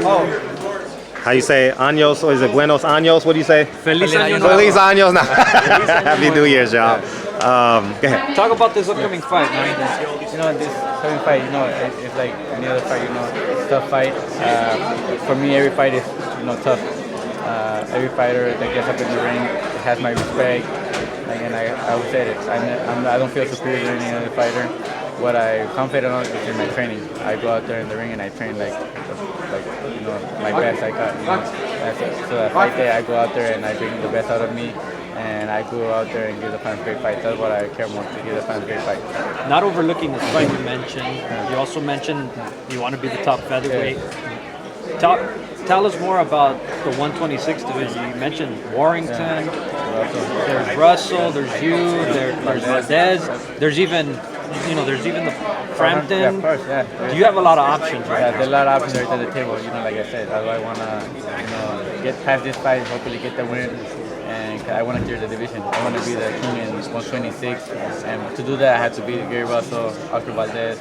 How you say años, or is it buenos años? What do you say? Feliz año Feliz nuevo. años. No. Happy New Year's, y'all. Go ahead. Talk about this upcoming fight, man. This coming fight, it's like any other fight, it's a tough fight. For me, every fight is, tough. Every fighter that gets up in the ring has my respect. And I would say it. I don't feel superior to any other fighter. What I'm confident on is in my training. I go out there in the ring and I train like my best I got. So that fight day, I go out there and I bring the best out of me. And I go out there and give the fans a great fight. That's what I care more, to give the fans a great fight. Not overlooking this fight you mentioned. You also mentioned you want to be the top featherweight. Tell us more about the 126 division. You mentioned Warrington, there's Russell, there's you, there's Valdez, there's even the Frampton. Of course, yeah. You have a lot of options, right? Yeah, there's a lot of options right at the table. Like I said, that's why I want to get past this fight, hopefully get the win. And I want to clear the division. I want to be the king in 126. And to do that, I had to beat Gary Russell, Oscar Valdez,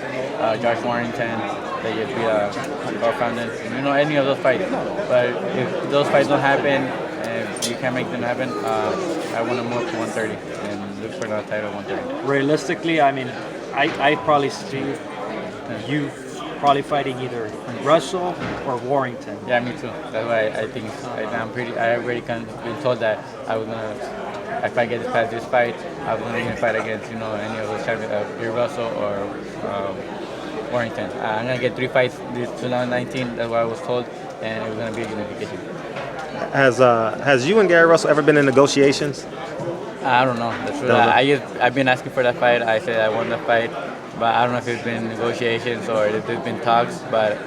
Josh Warrington, that you beat Carl Frampton, any of those fights. But if those fights don't happen, and you can't make them happen, I want to move to 130 and look for another title at 130. Realistically, I mean, I probably see you probably fighting either Russell or Warrington. Yeah, me too. That's why I think I already been told that I was gonna, if I get past this fight, I was gonna fight against any of those champions, either Russell or Warrington. I'm gonna get 3 fights this 2019. That's what I was told, and it was gonna be a unification. Has you and Gary Russell ever been in negotiations? I don't know. That's true. I've been asking for that fight. I said I won the fight. But I don't know if it's been negotiations or if there's been talks, but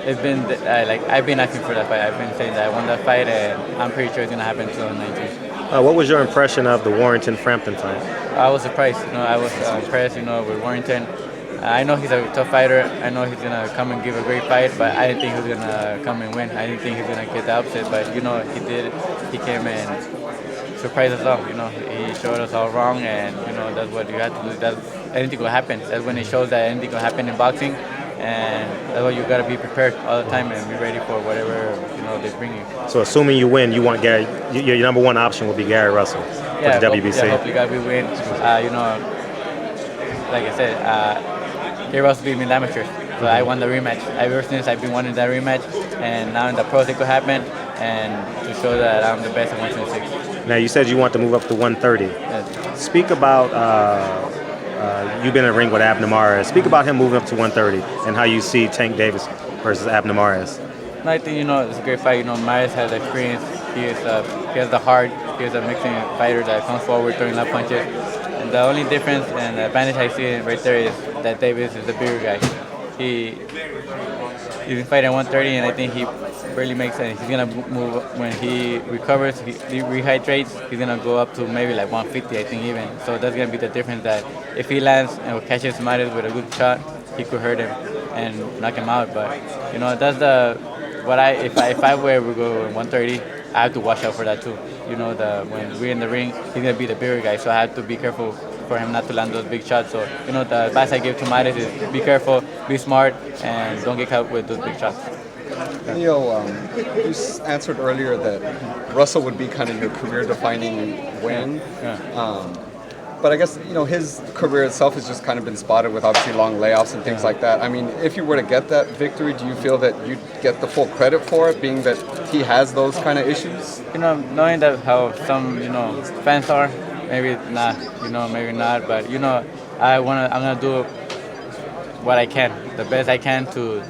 it's been I've been asking for that fight. I've been saying that I won that fight, and I'm pretty sure it's gonna happen in 2019. What was your impression of the Warrington-Frampton fight? I was surprised. I was impressed. With Warrington. I know he's a tough fighter. I know he's gonna come and give a great fight, but I didn't think he was gonna come and win. I didn't think he was gonna get the upset, but he did. He came and surprised us all. He showed us all wrong, and that's what you have to do. Anything will happen. That's when it shows that anything will happen in boxing, and that's why you gotta be prepared all the time and be ready for whatever they bring you. So assuming you win, you want Gary. Your number one option would be Gary Russell for the WBC. Hopefully, God, we win. Like I said, Gary Russell beat me in the amateurs, so I won the rematch. Ever since I've been wanting that rematch, and now in the pros it could happen, and to show that I'm the best at 126. Now you said you want to move up to 130. Yes. Speak about. You've been in the ring with Abner Mares. Speak about him moving up to 130 and how you see Tank Davis versus Abner Mares. No, I think it's a great fight. Mares has experience. He has the heart. He is a mixing fighter that comes forward throwing left punches. And the only difference and the advantage I see right there is that Davis is the bigger guy. He's been fighting at 130, and I think he barely makes sense. He's gonna move when he recovers. He rehydrates. He's gonna go up to maybe like 150, I think even. So that's gonna be the difference. That if he lands and catches Mares with a good shot, he could hurt him and knock him out. But that's if I were to go 130, I have to watch out for that too. When we're in the ring, he's gonna be the bigger guy, so I have to be careful for him not to land those big shots. So the advice I give to Mares is be careful, be smart, and don't get caught with those big shots. Neil, you answered earlier that Russell would be kind of your career-defining win. Yeah. But I guess, his career itself has just kind of been spotted with obviously long layoffs and things like that. I mean, if you were to get that victory, do you feel that you'd get the full credit for it, being that he has those kind of issues? Knowing that how some, fans are, maybe not, maybe not, but, I'm going to do what I can, the best I can to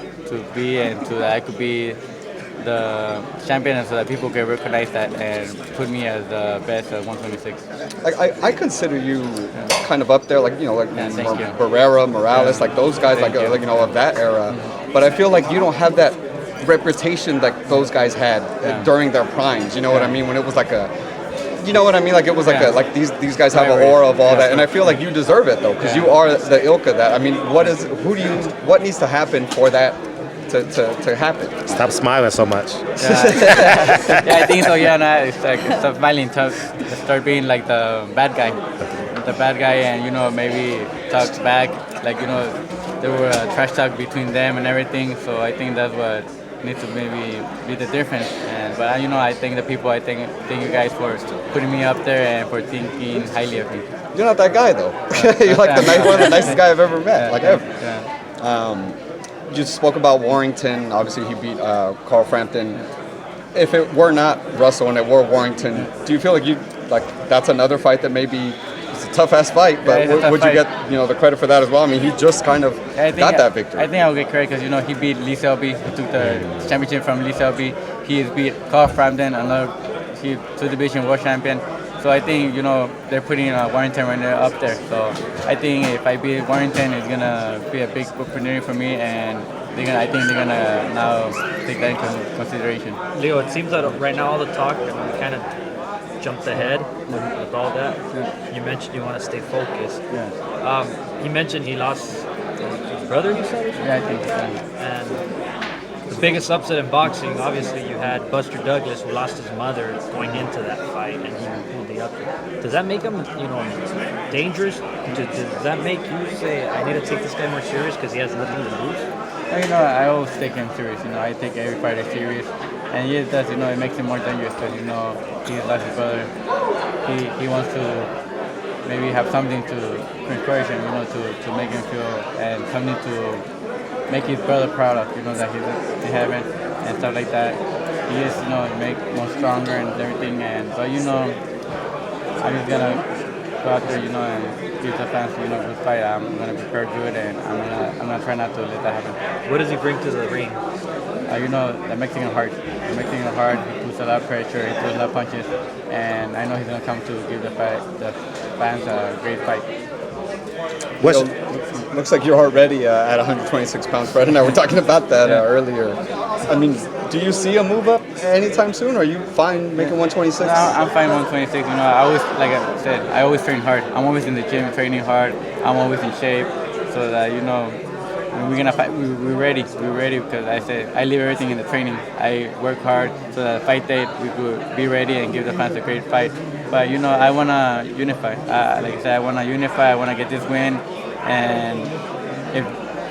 be and that I could be the champion, and so that people can recognize that and put me as the best at 126. I consider you kind of up there, Barrera, Morales, those guys, of that era. But I feel like you don't have that reputation that those guys had during their primes. You know what I mean? When it was like a, it was like these guys have an aura of all that, and I feel like you deserve it though, because you are the ilk of that. I mean, what needs to happen for that to happen? Stop smiling so much. Yeah, I think so. Yeah, no, it's like stop smiling, start being like the bad guy, and maybe talk back, there were a trash talk between them and everything. So I think that's what needs to maybe be the difference. And but I thank the people. I thank you guys for putting me up there and for thinking highly of me. You're not that guy though. You're like one of the nicest guy I've ever met. Like ever. You spoke about Warrington. Obviously, he beat Carl Frampton. If it were not Russell and it were Warrington, do you feel like that's another fight that maybe it's a tough ass fight, but would you get the credit for that as well? I mean, he just kind of got that victory. I think I'll get credit because he beat Lee Selby. He took the championship from Lee Selby. He has beat Carl Frampton, another two-division world champion. So I think they're putting Warrington right there up there. So I think if I beat Warrington, it's gonna be a big opportunity for me, and I think they're gonna now take that into consideration. Leo, it seems that right now all the talk kind of jumped ahead with all that. You mentioned you want to stay focused. He mentioned he lost his brother, you said? Yeah, I think so. And the biggest upset in boxing, obviously, you had Buster Douglas, who lost his mother going into that fight, and he pulled the upset. Does that make him, dangerous? Does that make you say, I need to take this guy more serious because he has nothing to lose? I always take him serious. I take every fighter serious, and it does. It makes him more dangerous because he lost his brother. He wants to maybe have something to encourage him, to make him feel, and something to make his brother proud of, that he's in heaven and stuff like that. He is, make more stronger and everything. But I'm just gonna go out there, and give the fans, good fight. I'm gonna prepare good, and I'm gonna try not to let that happen. What does he bring to the ring? The Mexican heart. The Mexican heart. He puts a lot of pressure. He throws a lot of punches, and I know he's gonna come to give the fans a great fight. Looks like you're already at 126 pounds. Fred and I were talking about that earlier. I mean, do you see a move up anytime soon, or are you fine making 126? No, I'm fine 126. I always, like I said, I always train hard. I'm always in the gym training hard. I'm always in shape, so that when we're gonna fight, we're ready. We're ready because I leave everything in the training. I work hard so that fight day we could be ready and give the fans a great fight. But I wanna unify. Like I said, I wanna unify. I wanna get this win, and if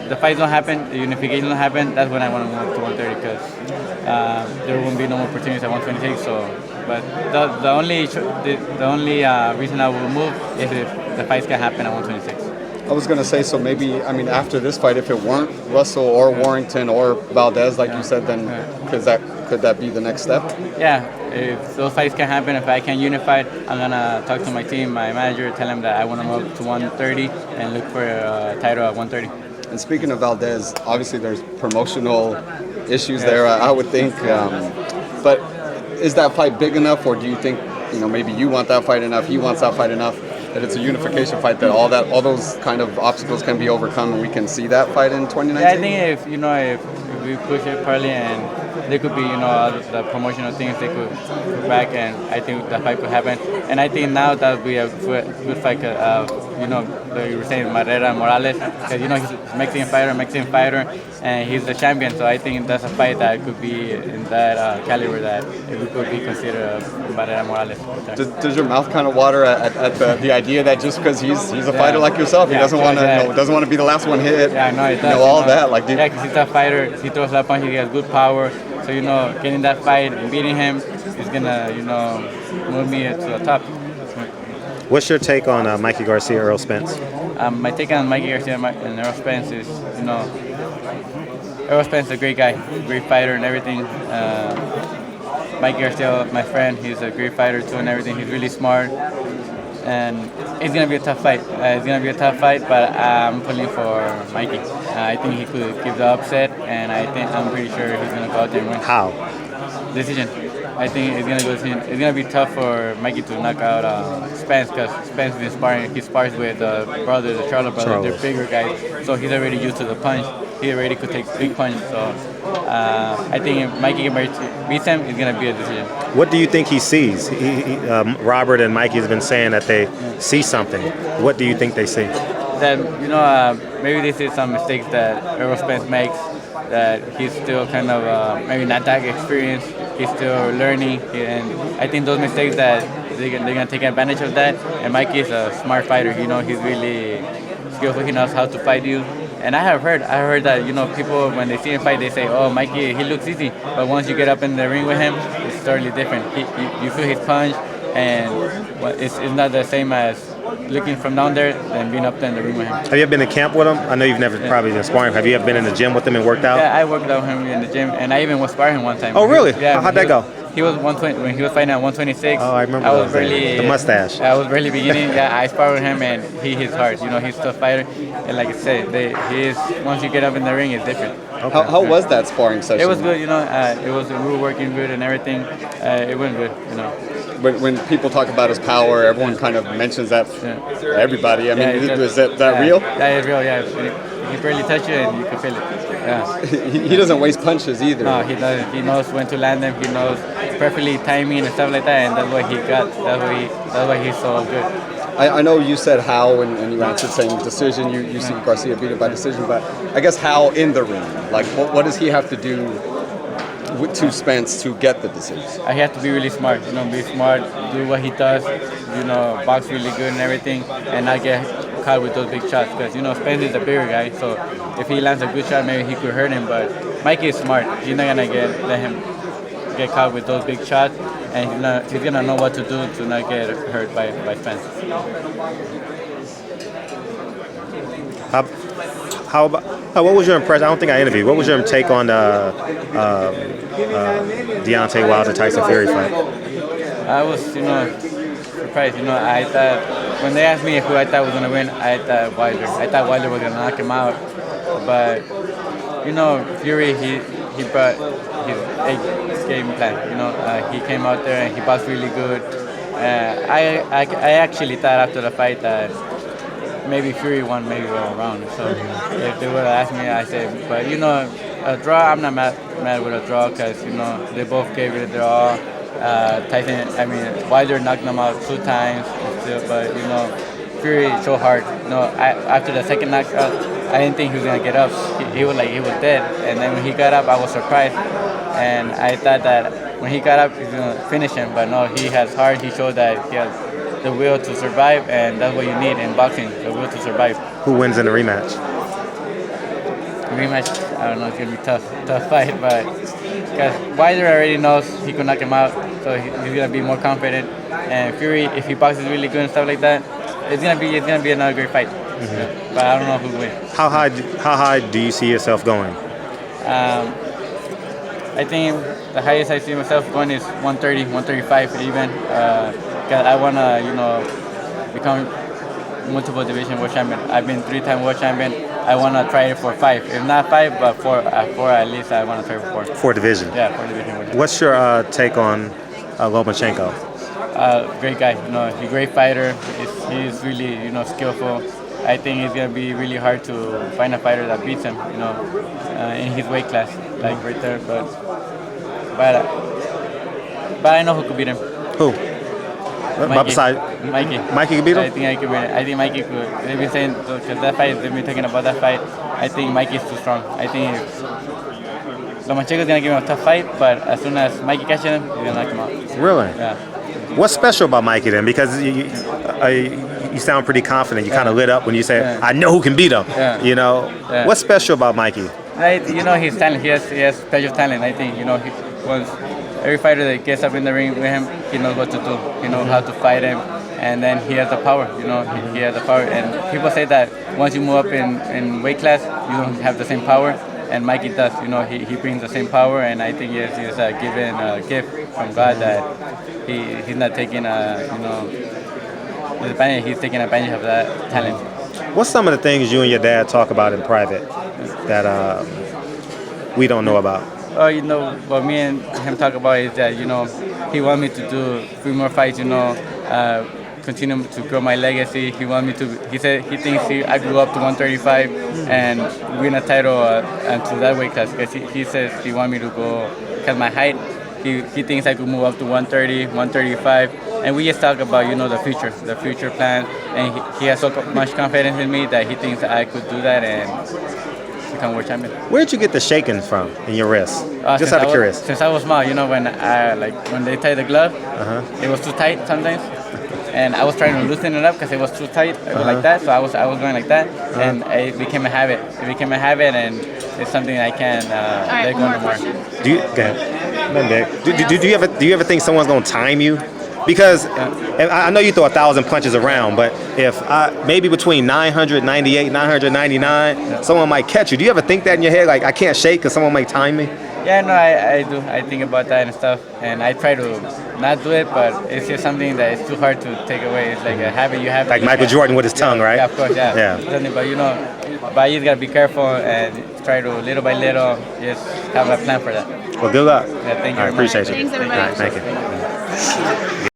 the fights don't happen, the unification don't happen, that's when I want to move to 130 because there won't be no more opportunities at 126. So, but the only reason I will move is if the fights can happen at 126. I was gonna say, so maybe, I mean, after this fight, if it weren't Russell or Warrington or Valdez, like you said, then could that be the next step? Yeah, if those fights can happen, if I can unify, I'm gonna talk to my team, my manager, tell them that I want to move to 130 and look for a title at 130. And speaking of Valdez, obviously there's promotional issues there, I would think. But is that fight big enough, or do you think, maybe you want that fight enough, he wants that fight enough, that it's a unification fight, that all those kind of obstacles can be overcome and we can see that fight in 2019? Yeah, I think if we push it properly, and there could be the promotional things they could go back, and I think the fight could happen. And I think now that would be a good fight. You were saying Marrera Morales, because he's a Mexican fighter, and he's the champion. So I think that's a fight that could be in that caliber that it could be considered Marrera Morales. Does your mouth kind of water at the idea that just because he's a fighter like yourself, he doesn't want to be the last one hit? Yeah, I know it does. All that. Because he's a fighter, he throws a lot of punches, he has good power. So getting that fight and beating him is gonna move me to the top. What's your take on Mikey Garcia, Errol Spence? My take on Mikey Garcia and Errol Spence is, Errol Spence is a great guy, great fighter and everything. Mikey Garcia, my friend, he's a great fighter too and everything. He's really smart, and it's gonna be a tough fight. But I'm pulling for Mikey. I think he could give the upset, and I'm pretty sure he's gonna go out there and win. How? Decision. I think it's gonna go decision. It's gonna be tough for Mikey to knock out Spence, because Spence is sparring. He spars with the Charlo brothers. They're bigger guys, so he's already used to the punch. He already could take big punch. So I think if Mikey beats him, it's gonna be a decision. What do you think he sees? Robert and Mikey has been saying that they see something. What do you think they see? That maybe they see some mistakes that Errol Spence makes. That he's still kind of maybe not that experienced. He's still learning, and I think those mistakes that they're gonna take advantage of that. And Mikey is a smart fighter. He's really skillful. He knows how to fight you, And I heard that people when they see him fight, they say, "Oh, Mikey, he looks easy," but once you get up in the ring with him, it's totally different. You feel his punch, and it's not the same as looking from down there than being up there in the ring with him. Have you ever been to camp with him? I know you've never probably been sparring. Have you ever been in the gym with him and worked out? Yeah, I worked out with him in the gym, and I even was sparring him one time. Oh, really? Yeah. How'd that go? He was 120 when he was fighting at 126. Oh, I remember. I was really the mustache. I was really beginning. Yeah, I sparred with him, and he hits hard. He's a tough fighter, and like I said, he is. Once you get up in the ring, it's different. Okay. How was that sparring session? It was good. We were working good and everything. It went good. When people talk about his power, everyone kind of mentions that. Yeah. Everybody. I mean, is that yeah, real? That is real. Yeah, he barely touch you and you can feel it. Yeah. He doesn't waste punches either. No, he doesn't. He knows when to land them. He knows perfectly timing and stuff like that, and that's what he got. That's why he's so good. I know you said how and you answered saying decision. You see Garcia beat it by decision, but I guess how in the ring? Like, what does he have to do to Spence to get the decision? He has to be really smart. Be smart, do what he does. Box really good and everything, and not get caught with those big shots. Because Spence is a bigger guy, so if he lands a good shot, maybe he could hurt him. But Mikey is smart. He's not gonna let him get caught with those big shots, and he's gonna know what to do to not get hurt by Spence. What was your impression? I don't think I interviewed. What was your take on the Deontay Wilder Tyson Fury fight? I was, surprised. I thought when they asked me who I thought was gonna win, I thought Wilder. I thought Wilder was gonna knock him out, but Fury he brought his game plan. He came out there and he boxed really good. I actually thought after the fight that maybe Fury won maybe a round. So if they would have asked me, I said, but a draw, I'm not mad with a draw because they both gave it their all. Wilder knocked them out 2 times, but Fury so hard. After the second knockout, I didn't think he was gonna get up. He was dead, and then when he got up, I was surprised, and I thought that when he got up, he was gonna finish him, but no, he has heart. He showed that he has the will to survive, and that's what you need in boxing, the will to survive. Who wins in the rematch? Rematch, I don't know, it's gonna be tough fight, but because Wilder already knows he could knock him out, so he's gonna be more confident. And Fury, if he boxes really good and stuff like that, it's gonna be another great fight. Mm-hmm. But I don't know who wins. How high do you see yourself going? I think the highest I see myself going is 130, 135 even. Because I wanna, become multiple division world champion. I've been 3-time world champion. I wanna try it for 5. If not 5, but 4. 4 at least. I wanna try for 4. 4 division. Yeah, 4 division world champion. What's your take on Lomachenko? Great guy. He's a great fighter. He's really, skillful. I think it's gonna be really hard to find a fighter that beats him. In his weight class, like right there. But I know who could beat him. Who? Mikey. Mikey could beat him? I think I could beat him. I think Mikey could. They've been saying, because that fight, they've been talking about that fight. I think Mikey's too strong. I think Lomachenko's gonna give him a tough fight, but as soon as Mikey catches him, he's gonna knock him out. Really? Yeah. What's special about Mikey then? Because you sound pretty confident. You kind of lit up when you say, "I know who can beat him." Yeah. What's special about Mikey? His talent. He has special talent. I think once every fighter that gets up in the ring with him, he knows what to do. He knows how to fight him, and then he has the power. He has the power. And people say that once you move up in weight class, you don't have the same power. And Mikey does. He brings the same power, and I think he's given a gift from God that he's not taking advantage. He's taking advantage of that talent. What's some of the things you and your dad talk about in private that we don't know about? What me and him talk about is that he wants me to do 3 more fights. Continue to grow my legacy. He wants me to. He said he thinks I grew up to 135 and win a title to that weight class. Because he says he wants me to go. Because my height, he thinks I could move up to 130, 135. And we just talk about the future plans. And he has so much confidence in me that he thinks I could do that and become world champion. Where'd you get the shaking from in your wrist? Just out of curiosity. Since I was small, when they tie the glove, it was too tight sometimes. and I was trying to loosen it up because it was too tight, like that. So I was going like that, and it became a habit. It became a habit, and it's something I can't let go no more. Do you? Go ahead. Nothing big. Do you ever think someone's gonna time you? Because and I know you throw 1,000 punches around, but if maybe between 998, 999, someone might catch you. Do you ever think that in your head, like I can't shake because someone might time me? Yeah, no, I do. I think about that and stuff, and I try to not do it, but it's just something that is too hard to take away. It's like a habit you have. Like Michael Jordan with his tongue, right? Yeah, of course, yeah. But but you just gotta be careful and try to little by little just have a plan for that. Well, good luck. Yeah, thank you. All right, appreciate you. Thanks, everybody. All right, thank you.